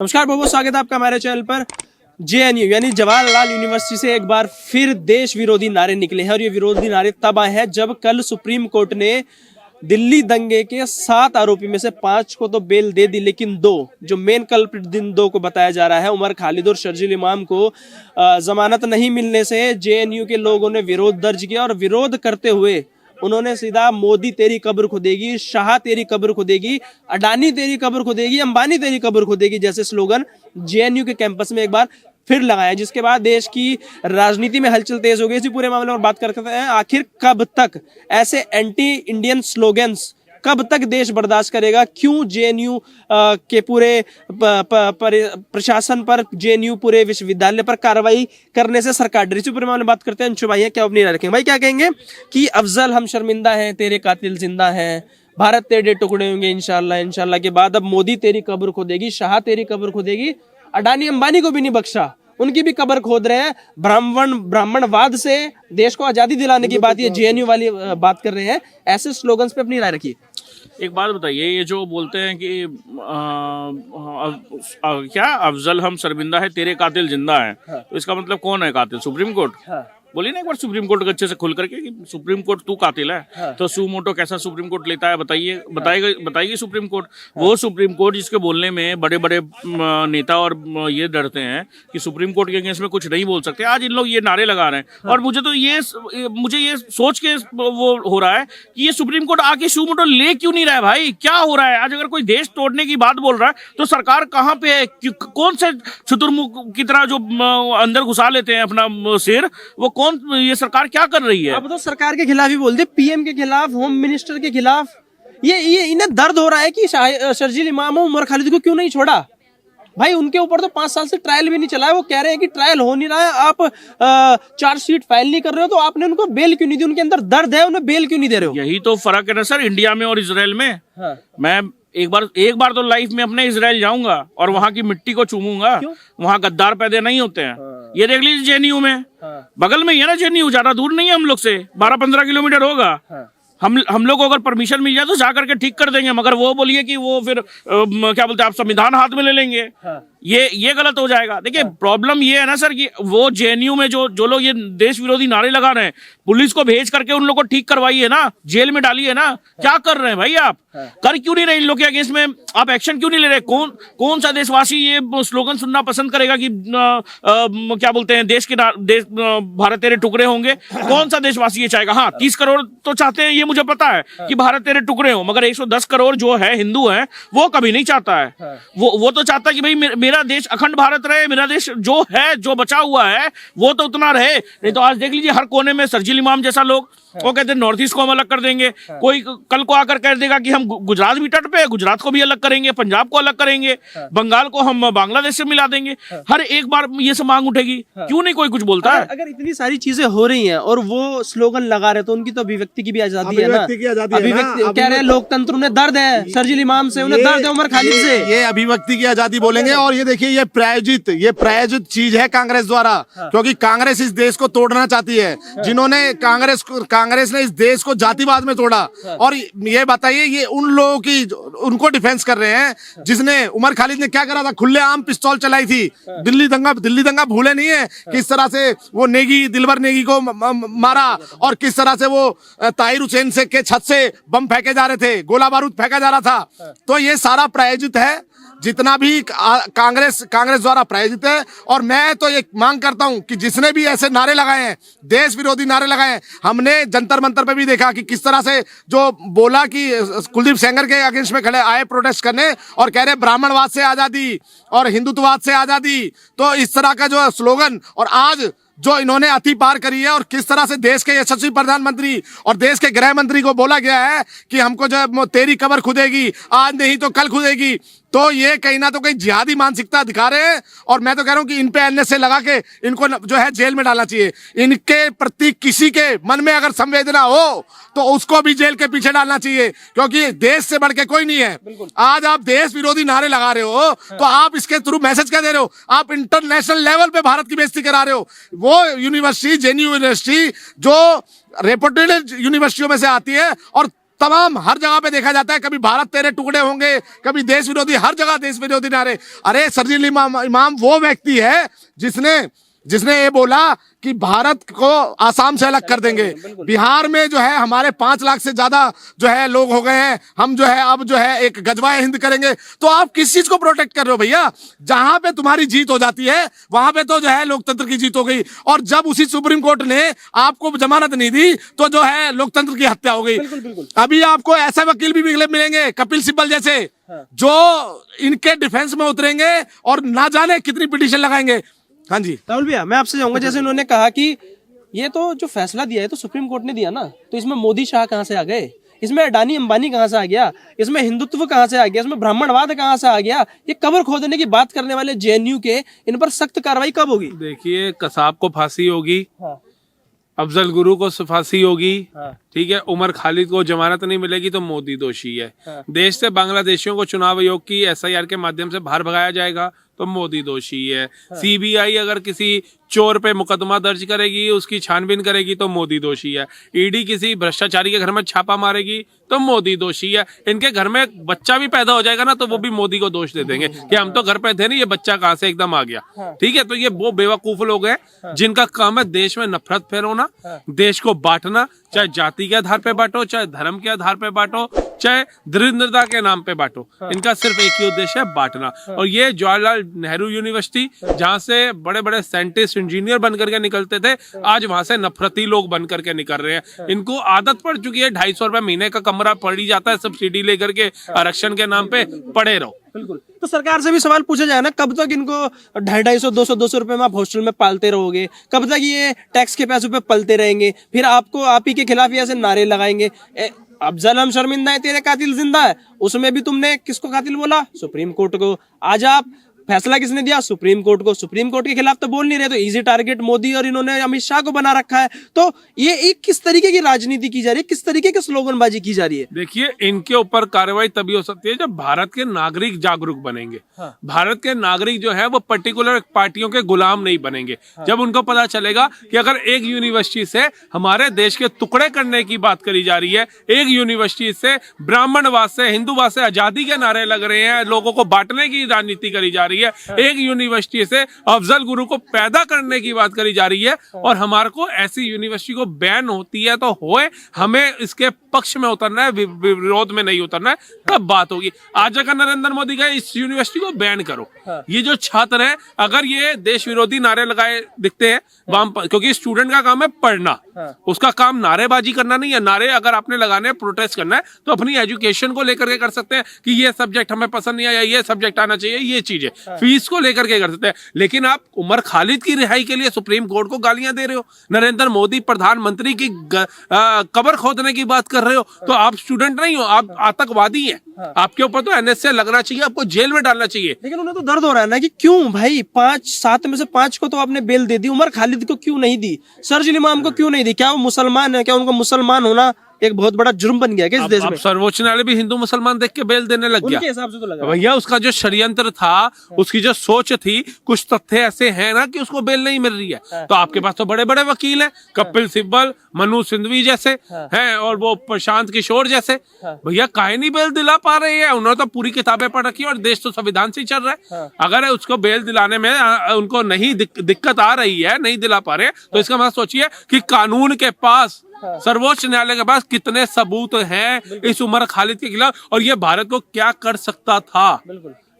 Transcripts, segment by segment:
नमस्कार, बहुत बहुत स्वागत है आपका हमारे चैनल पर। जेएनयू यानी जवाहरलाल यूनिवर्सिटी से एक बार फिर देश विरोधी नारे निकले हैं और ये विरोधी नारे तब आए हैं जब कल सुप्रीम कोर्ट ने दिल्ली दंगे के 7 आरोपी में से 5 को तो बेल दे दी, लेकिन 2 जो मेन कल्प्रिट दिन 2 को बताया जा रहा है, उमर खालिद और शर्जील इमाम को जमानत नहीं मिलने से जेएनयू के लोगों ने विरोध दर्ज किया और विरोध करते हुए उन्होंने सीधा मोदी तेरी कब्र खुदेगी, शाह तेरी कब्र खुदेगी, अडानी तेरी कब्र खुदेगी, अंबानी तेरी कब्र खुदेगी जैसे स्लोगन जेएनयू के कैंपस में एक बार फिर लगाया, जिसके बाद देश की राजनीति में हलचल तेज हो गई। इसी पूरे मामले में बात करते हैं, आखिर कब तक ऐसे एंटी इंडियन स्लोगन्स कब तक देश बर्दाश्त करेगा? क्यों जेएनयू के पूरे प्रशासन पर, जेएनयू पूरे विश्वविद्यालय पर कार्रवाई करने से सरकार डरी? इसी पूरे मामले में बात करते हैं। अंशु भाई हैं, क्या अपनी राय रखेंगे? भाई क्या कहेंगे कि अफजल हम शर्मिंदा हैं, तेरे कातिल जिंदा हैं, भारत तेरे टुकड़े होंगे इंशाल्लाह, इंशाल्लाह के बाद अब मोदी तेरी कब्र खोदेगी, शाह तेरी कब्र खोदेगी, अडानी अंबानी को भी नहीं बख्शा, उनकी भी कब्र खोद रहे हैं। ब्राह्मणवाद से देश को आजादी दिलाने की बात ये जेएनयू वाली बात कर रहे हैं। ऐसे स्लोगन्स पे अपनी राय रखिए। एक बात बताइए, ये जो बोलते हैं कि क्या अफजल हम शर्मिंदा है, तेरे कातिल जिंदा है, तो इसका मतलब कौन है कातिल? Supreme court? बोलिए ना एक बार सुप्रीम कोर्ट के अच्छे से खुल करके कि सुप्रीम कोर्ट तू कातिल है। तो सुमोटो कैसा सुप्रीम कोर्ट लेता है बताइए, बताइए सुप्रीम कोर्ट। वो सुप्रीम कोर्ट जिसके बोलने में बड़े बड़े नेता और ये डरते हैं कि सुप्रीम कोर्ट के अगेंस्ट में कुछ नहीं बोल सकते, आज इन लोग ये नारे लगा रहे हैं। और मुझे ये सोच के वो हो रहा है कि ये सुप्रीम कोर्ट आके सुमोटो ले क्यों नहीं रहा है भाई? क्या हो रहा है? आज अगर कोई देश तोड़ने की बात बोल रहा है तो सरकार कहाँ पे है? कौन से शुतुरमुर्ग की तरह जो अंदर घुसा लेते हैं अपना सिर, वो कौन? ये सरकार क्या कर रही है? अब तो सरकार के खिलाफ ही बोल दे, पीएम के खिलाफ, होम मिनिस्टर के खिलाफ। ये इन्हें दर्द हो रहा है कि शर्जील इमाम, उमर खालिद को क्यों नहीं छोड़ा भाई? उनके ऊपर तो 5 साल से ट्रायल भी नहीं चला है। वो कह रहे हैं कि ट्रायल हो नहीं रहा है, आप चार्जशीट फाइल नहीं कर रहे हो, तो आपने उनको बेल क्यों नहीं दी? उनके अंदर दर्द है, उन्हें बेल क्यों नहीं दे रहे हो? यही तो फर्क है ना सर, इंडिया में और इजराइल में। मैं एक बार तो लाइफ में अपने इजराइल जाऊंगा और वहां की मिट्टी को चूमूंगा। वहां गद्दार पैदा नहीं होते हैं। ये देख लीजिए जेएनयू में, बगल में ही है ना जेएनयू, ज्यादा दूर नहीं है हम लोग से, 12-15 किलोमीटर होगा। हम लोग को अगर परमिशन मिल जाए तो जा करके ठीक कर देंगे, मगर वो बोलिए कि वो फिर क्या बोलते हैं, आप संविधान हाथ में ले लेंगे। ये गलत हो जाएगा। देखिए प्रॉब्लम ये है ना सर कि वो जेएनयू में जो लोग ये देश विरोधी नारे लगा रहे हैं, पुलिस को भेज करके उन लोग को ठीक करवाइए ना, जेल में डालिए ना। क्या कर रहे हैं भाई आप? कर क्यों नहीं रहे इन लोग के अगेंस्ट में? आप एक्शन क्यों नहीं ले रहे? कौन सा देशवासी ये स्लोगन सुनना पसंद करेगा कि क्या बोलते हैं, भारत तेरे टुकड़े होंगे? कौन सा देशवासी ये चाहेगा? हाँ, 30 करोड़ तो चाहते हैं, ये मुझे पता है कि भारत तेरे टुकड़े हो, मगर 110 करोड़ जो है हिंदू है वो कभी नहीं चाहता है। वो तो चाहता है कि भाई मेरा देश अखंड भारत रहे, मेरा देश जो है, जो बचा हुआ है वो तो उतना रहे। नहीं तो आज देख लीजिए हर कोने में शर्जील इमाम जैसा लोग, वो कहते हैं नॉर्थ ईस्ट को हम अलग कर देंगे। कोई कल को आकर कह देगा कि हम गुजरात भी तट पे है, गुजरात को भी अलग करेंगे, पंजाब को अलग करेंगे, बंगाल को हम बांग्लादेश से मिला देंगे। हर एक बार ये सब मांग उठेगी, क्यों नहीं कोई कुछ बोलता है? अगर इतनी सारी चीजें हो रही हैं और वो स्लोगन लगा रहे तो उनकी तो अभिव्यक्ति की भी आजादी है ना। अभिव्यक्ति कह रहे हैं, लोकतंत्र उन्हें दर्द है शर्जील इमाम से, उन्हें दर्द है उमर खालिद से। ये अभिव्यक्ति की आजादी बोलेंगे। और ये देखिए, ये प्रायोजित चीज है कांग्रेस द्वारा, क्योंकि कांग्रेस इस देश को तोड़ना चाहती है। जिन्होंने कांग्रेस ने इस देश को जातिवाद में तोड़ा। और ये बताइए, ये उन लोगों की उनको डिफेंस कर रहे हैं जिसने, उमर खालिद ने क्या करा था? खुलेआम पिस्तौल चलाई थी। दिल्ली दंगा भूले नहीं है किस तरह से वो दिलवर नेगी को मारा, और किस तरह से वो ताहिर हुसैन से के छत से बम फेंके जा रहे थे, गोला बारूद फेंका जा रहा था। तो ये सारा प्रायोजित है, जितना भी कांग्रेस द्वारा प्रायोजित है। और मैं तो ये मांग करता हूं कि जिसने भी ऐसे नारे लगाए हैं, देश विरोधी नारे लगाए हैं, हमने जंतर मंतर पे भी देखा कि किस तरह से जो बोला कि कुलदीप सेंगर के अगेंस्ट में खड़े आए प्रोटेस्ट करने और कह रहे ब्राह्मणवाद से आजादी और हिंदुत्ववाद से आजादी। तो इस तरह का जो स्लोगन, और आज जो इन्होंने अति पार करी है, और किस तरह से देश के यशस्वी प्रधानमंत्री और देश के गृह मंत्री को बोला गया है कि हमको जो तेरी कब्र खुदेगी, आज नहीं तो कल खुदेगी। तो ये कहीं ना तो कहीं जिहादी मानसिकता दिखा रहे हैं। और मैं तो कह रहा हूं कि इन पे एनएसए लगा के इनको जो है जेल में डालना चाहिए। इनके प्रति किसी के मन में अगर संवेदना हो तो उसको भी जेल के पीछे डालना चाहिए, क्योंकि देश से बढ़ के कोई नहीं है। आज आप देश विरोधी नारे लगा रहे हो तो आप इसके थ्रू मैसेज क्या दे रहे हो? आप इंटरनेशनल लेवल पे भारत की बेइज्जती करा रहे हो। वो यूनिवर्सिटी, जेएनयू यूनिवर्सिटी, जो रेपुटेड यूनिवर्सिटियों में से आती है और तमाम हर जगह पे देखा जाता है, कभी भारत तेरे टुकड़े होंगे, कभी देश विरोधी, हर जगह देश विरोधी नारे। अरे शर्जील इमाम वो व्यक्ति है जिसने ये बोला कि भारत को आसाम से अलग कर देंगे। बिहार में जो है हमारे 5 लाख से ज्यादा जो है लोग हो गए हैं, हम जो है अब जो है एक गजवाए हिंद करेंगे। तो आप किस चीज को प्रोटेक्ट कर रहे हो भैया? जहां पे तुम्हारी जीत हो जाती है वहां पे तो जो है लोकतंत्र की जीत हो गई, और जब उसी सुप्रीम कोर्ट ने आपको जमानत नहीं दी तो जो है लोकतंत्र की हत्या हो गई। अभी आपको ऐसे वकील भी मिलेंगे कपिल सिब्बल जैसे, जो इनके डिफेंस में उतरेंगे और ना जाने कितनी पिटीशन लगाएंगे। हाँ जी राहुल भैया, मैं आपसे जाऊंगा, जैसे उन्होंने कहा कि ये तो जो फैसला दिया है तो सुप्रीम कोर्ट ने दिया ना, तो इसमें मोदी शाह कहाँ से आ गए, इसमें अडानी अंबानी कहाँ से आ गया, इसमें हिंदुत्व कहाँ से आ गया, इसमें ब्राह्मणवाद कहाँ से आ गया? ये कब्र खोदने की बात करने वाले जेएनयू के, इन पर सख्त कार्रवाई कब होगी? देखिए, कसाब को फांसी होगी, हाँ। अफजल गुरु को फांसी होगी, हाँ। ठीक है, उमर खालिद को जमानत नहीं मिलेगी तो मोदी दोषी है। हाँ। देश से बांग्लादेशियों को चुनाव आयोग की एसआईआर के माध्यम से बाहर भगाया जाएगा तो मोदी दोषी है। सीबीआई अगर किसी चोर पे मुकदमा दर्ज करेगी, उसकी छानबीन करेगी तो मोदी दोषी है। ईडी किसी भ्रष्टाचारी के घर में छापा मारेगी तो मोदी दोषी है। इनके घर में एक बच्चा भी पैदा हो जाएगा ना तो वो भी मोदी को दोष दे देंगे कि हम तो घर पे थे नहीं, ये बच्चा कहाँ से एकदम आ गया। ठीक है, तो ये वो बेवकूफ लोग हैं जिनका काम है देश में नफरत फैलाना, देश को बांटना, चाहे जाति के आधार पे बांटो, चाहे धर्म के आधार पे बांटो, चाहे दरिद्रता के नाम पे बांटो। इनका सिर्फ एक ही उद्देश्य है, बांटना। और ये जवाहरलाल नेहरू यूनिवर्सिटी, जहाँ से बड़े बड़े साइंटिस्ट इंजीनियर बन करके निकलते थे, आज वहां से नफरती लोग बन करके निकल रहे हैं। इनको आदत पड़ चुकी है, 250 रुपए महीने का कमरा पड़ी जाता है सब्सिडी लेकर के, आरक्षण के नाम पे पड़े रहो। बिल्कुल। तो सरकार से भी सवाल पूछा जाए ना, कब तक इनको 250, 200 रुपए में आप हॉस्टल में पालते रहोगे? कब तक ये टैक्स के पैसों पे पलते रहेंगे? फिर आपको आप ही के खिलाफ ऐसे नारे लगाएंगे, अफजल हम शर्मिंदा है, तेरे कातिल जिंदा है। उसमें भी तुमने किसको कातिल बोला? सुप्रीम कोर्ट को। आज आप फैसला किसने दिया? सुप्रीम कोर्ट को। सुप्रीम कोर्ट के खिलाफ तो बोल नहीं रहे, तो इजी टारगेट मोदी और इन्होंने अमित शाह को बना रखा है। तो ये एक किस तरीके की राजनीति की जा रही है, किस तरीके की स्लोगनबाजी की जा रही है? देखिए, इनके ऊपर कार्रवाई तभी हो सकती है जब भारत के नागरिक जागरूक बनेंगे। भारत के नागरिक जो है वो पर्टिकुलर पार्टियों के गुलाम नहीं बनेंगे। जब उनको पता चलेगा कि अगर एक यूनिवर्सिटी से हमारे देश के टुकड़े करने की बात करी जा रही है, एक यूनिवर्सिटी से ब्राह्मणवाद से, हिंदूवाद से आजादी के नारे लग रहे हैं, लोगों को बांटने की राजनीति करी जा रही है, एक यूनिवर्सिटी से अफजल गुरु को पैदा करने की बात करी जा रही है, और हमारे को ऐसी यूनिवर्सिटी को बैन होती है तो होए, हमें इसके पक्ष में उतरना है, विरोध में नहीं उतरना है, तब बात होगी। आज अगर नरेंद्र मोदी का इस यूनिवर्सिटी को बैन करो, ये जो छात्र है अगर ये देश विरोधी नारे लगाए दिखते हैं वाम, क्योंकि स्टूडेंट का काम है पढ़ना, उसका काम नारेबाजी करना नहीं है। नारे अगर आपने लगाने, प्रोटेस्ट करना है तो अपनी एजुकेशन को लेकर के कर सकते हैं कि ये सब्जेक्ट हमें पसंद नहीं आया, ये सब्जेक्ट आना चाहिए, ये चीजें फीस को लेकर के कर सकते हैं। लेकिन आप उमर खालिद की रिहाई के लिए सुप्रीम कोर्ट को गालियां दे रहे हो, नरेंद्र मोदी प्रधानमंत्री की कब्र खोदने की बात कर रहे हो, तो आप स्टूडेंट नहीं हो, आप आतंकवादी हैं। आपके ऊपर तो एनएसए लगना चाहिए, आपको जेल में डालना चाहिए। लेकिन उन्हें तो दर्द हो रहा है ना कि क्यों भाई 5-7 में से 5 को तो आपने बेल दे दी, उमर खालिद को क्यों नहीं दी, शर्जील इमाम को क्यों नहीं दी? क्या वो मुसलमान है? क्या उनको मुसलमान होना एक बहुत बड़ा जुर्म बन गया क्या इस देश में? सर्वोच्च न्यायालय भी हिंदू मुसलमान देख के बेल देने लग गया। उनके हिसाब से तो लगा भैया, उसका जो षड्यंत्र था, उसकी जो सोच थी, कुछ तथ्य ऐसे हैं ना कि उसको बेल नहीं मिल रही है। तो आपके पास तो बड़े बड़े वकील हैं, कपिल सिब्बल, मनु सिंघवी जैसे हैं, और वो प्रशांत किशोर जैसे। भैया काहे नहीं बेल दिला पा रहे हैं? उन्होंने तो पूरी किताबें पढ़ रखी है और देश तो संविधान से ही चल रहा है। अगर उसको बेल दिलाने में उनको नहीं दिक्कत आ रही है, नहीं दिला पा रहे, तो इसका मतलब सोचिए कि कानून के पास, सर्वोच्च न्यायालय के पास कितने सबूत हैं इस उमर खालिद के खिलाफ, और ये भारत को क्या कर सकता था।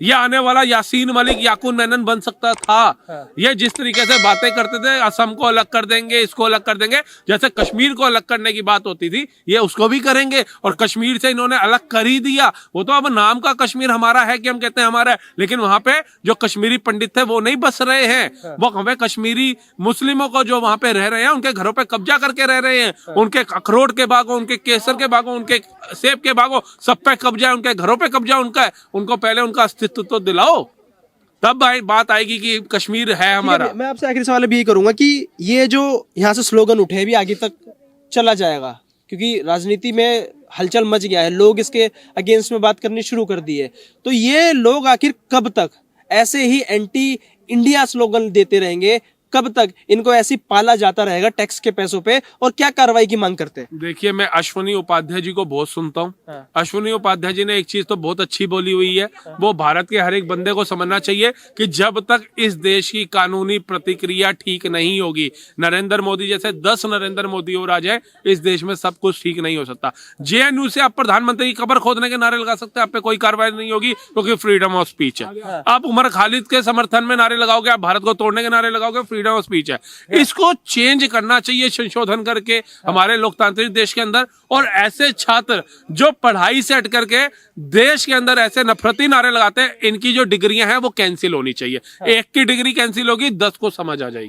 ये आने वाला यासीन मलिक, याकून मेनन बन सकता था। ये जिस तरीके से बातें करते थे, असम को अलग कर देंगे, इसको अलग कर देंगे, जैसे कश्मीर को अलग करने की बात होती थी, ये उसको भी करेंगे। और कश्मीर से इन्होंने अलग कर ही दिया। वो तो अब नाम का कश्मीर हमारा है कि हम कहते हैं हमारा है, लेकिन वहां पे जो कश्मीरी पंडित थे वो नहीं बस रहे हैं। वो हमें कश्मीरी मुस्लिमों को जो वहां पे रह रहे हैं, उनके घरों पे कब्जा करके रह रहे हैं। उनके अखरोट के बागों, उनके केसर के बागों, उनके सेब के बागों, सब पे कब्जा है, उनके घरों पे कब्जा उनका है। उनको पहले उनका तो दिलाओ, तब बात आएगी कि कश्मीर है हमारा। मैं आपसे आखिरी सवाल भी यही करूंगा कि ये जो यहाँ से स्लोगन उठे भी आगे तक चला जाएगा, क्योंकि राजनीति में हलचल मच गया है, लोग इसके अगेंस्ट में बात करनी शुरू कर दी है। तो ये लोग आखिर कब तक ऐसे ही एंटी इंडिया स्लोगन देते रहेंगे? कब तक इनको ऐसी पाला जाता रहेगा टैक्स के पैसों पे, और क्या कार्रवाई की मांग करते हैं? देखिए, मैं अश्विनी उपाध्याय जी को बहुत सुनता हूँ। हाँ। अश्विनी उपाध्याय जी ने एक चीज तो बहुत अच्छी बोली हुई है, वो भारत के हर एक बंदे को समझना चाहिए कि जब तक इस देश की कानूनी प्रतिक्रिया ठीक नहीं होगी, नरेंद्र मोदी जैसे 10 नरेंद्र मोदी और आ जाए, इस देश में सब कुछ ठीक नहीं हो सकता। जेएनयू से आप प्रधानमंत्री की कब्र खोदने के नारे लगा सकते हैं, आप पे कोई कार्रवाई नहीं होगी क्योंकि फ्रीडम ऑफ स्पीच है। आप उमर खालिद के समर्थन में नारे लगाओगे, आप भारत को तोड़ने के नारे लगाओगे, फ्रीडम ऑफ स्पीच है। इसको चेंज करना चाहिए संशोधन करके हमारे लोकतांत्रिक देश के अंदर। और ऐसे छात्र जो पढ़ाई से हट करके देश के अंदर ऐसे नफरती नारे लगाते हैं, इनकी जो डिग्रियां हैं वो कैंसिल होनी चाहिए। एक की डिग्री कैंसिल होगी, 10 को समझ आ जाएगी।